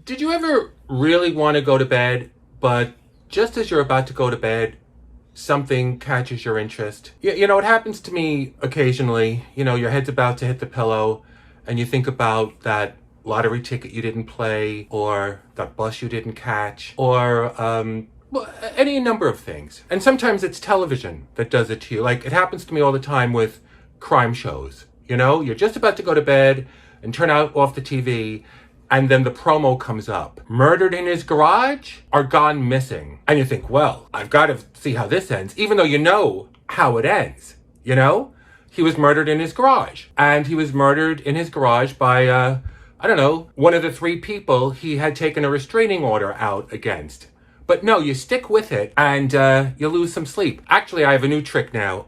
Did you ever really want to go to bed, but just as you're about to go to bed, something catches your interest? It happens to me occasionally. Your head's about to hit the pillow and you think about that lottery ticket you didn't play, or that bus you didn't catch, or well, any number of things. And sometimes it's television that does it to you. Like, it happens to me all the time with crime shows. You're just about to go to bed and turn off the TV, and then the promo comes up. Murdered in his garage or gone missing. And you think, well, I've got to see how this ends, even though you know how it ends. He was murdered in his garage. And he was murdered in his garage by, I don't know, one of the three people he had taken a restraining order out against. But no, you stick with it and you lose some sleep. Actually, I have a new trick now.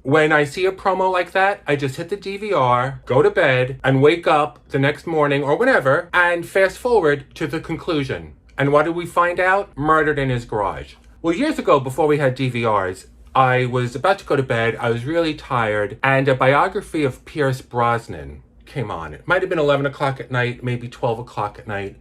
When I see a promo like that, I just hit the DVR, go to bed, and wake up the next morning or whenever, and fast forward to the conclusion. And what did we find out? Murdered in his garage. Well, years ago, before we had DVRs, I was about to go to bed. I was really tired, and a biography of Pierce Brosnan came on. It might have been 11 o'clock at night, maybe 12 o'clock at night.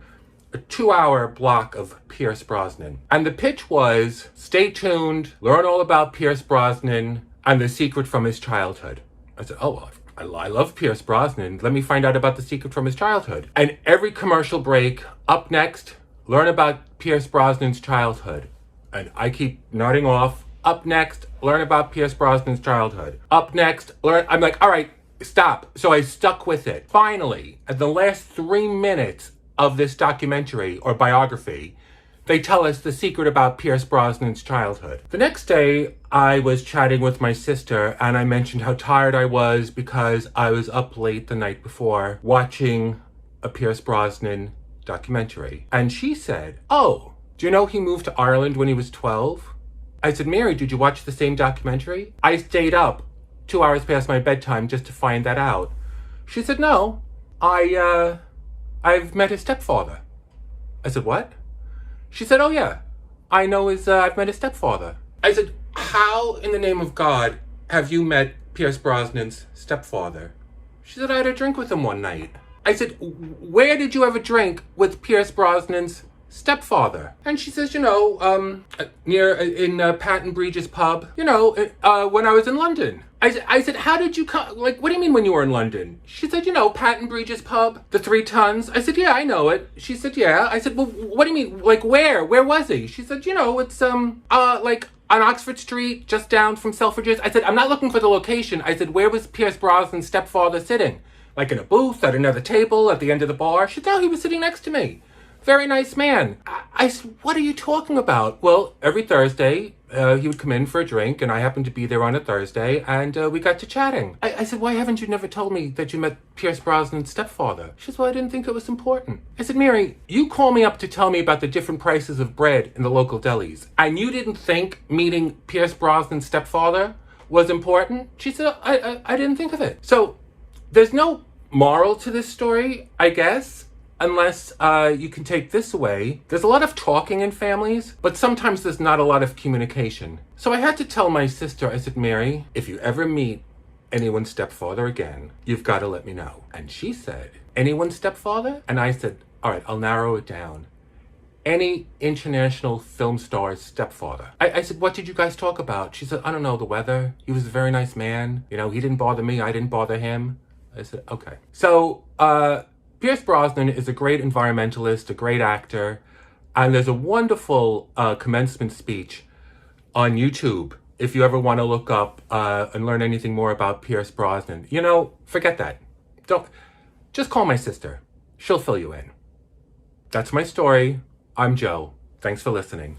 A 2-hour block of Pierce Brosnan. And the pitch was, stay tuned, learn all about Pierce Brosnan and the secret from his childhood. I said, oh, well, I love Pierce Brosnan. Let me find out about the secret from his childhood. And every commercial break, up next, learn about Pierce Brosnan's childhood. And I keep nodding off. Up next, learn about Pierce Brosnan's childhood. Up next, learn. I'm like, all right, stop. So I stuck with it. Finally, at the last 3 minutes of this documentary or biography, they tell us the secret about Pierce Brosnan's childhood. The next day, I was chatting with my sister and I mentioned how tired I was because I was up late the night before watching a Pierce Brosnan documentary. And she said, oh, do you know he moved to Ireland when he was 12? I said, Mary, did you watch the same documentary? I stayed up 2 hours past my bedtime just to find that out. She said, no, I've met his stepfather. I said, what? She said, oh yeah, I know I've met his stepfather. I said, how in the name of God have you met Pierce Brosnan's stepfather? She said, I had a drink with him one night. I said, where did you have a drink with Pierce Brosnan's stepfather? And she says, near in Patton Bridge's pub, when I was in London. I said, how did you come? Like, what do you mean when you were in London? She said, Patton Bridge's pub, the 3 Tons. I said, yeah, I know it. She said, yeah. I said, well, what do you mean? Like, where? Where was he? She said, it's, like on Oxford Street, just down from Selfridges. I said, I'm not looking for the location. I said, where was Pierce Brosnan's stepfather sitting? Like in a booth, at another table, at the end of the bar? She said, no, he was sitting next to me. Very nice man. I said, what are you talking about? Well, every Thursday, he would come in for a drink, and I happened to be there on a Thursday, and we got to chatting. I said, why haven't you never told me that you met Pierce Brosnan's stepfather? She said, well, I didn't think it was important. I said, Mary, you call me up to tell me about the different prices of bread in the local delis, and you didn't think meeting Pierce Brosnan's stepfather was important? She said, I didn't think of it. So there's no moral to this story, I guess. Unless you can take this away. There's a lot of talking in families, but sometimes there's not a lot of communication. So I had to tell my sister, I said, Mary, if you ever meet anyone's stepfather again, you've got to let me know. And she said, anyone's stepfather? And I said, all right, I'll narrow it down. Any international film star's stepfather. I said, what did you guys talk about? She said, I don't know, the weather. He was a very nice man. He didn't bother me. I didn't bother him. I said, okay. So, Pierce Brosnan is a great environmentalist, a great actor, and there's a wonderful commencement speech on YouTube if you ever want to look up and learn anything more about Pierce Brosnan. Forget that. Just call my sister. She'll fill you in. That's my story. I'm Joe. Thanks for listening.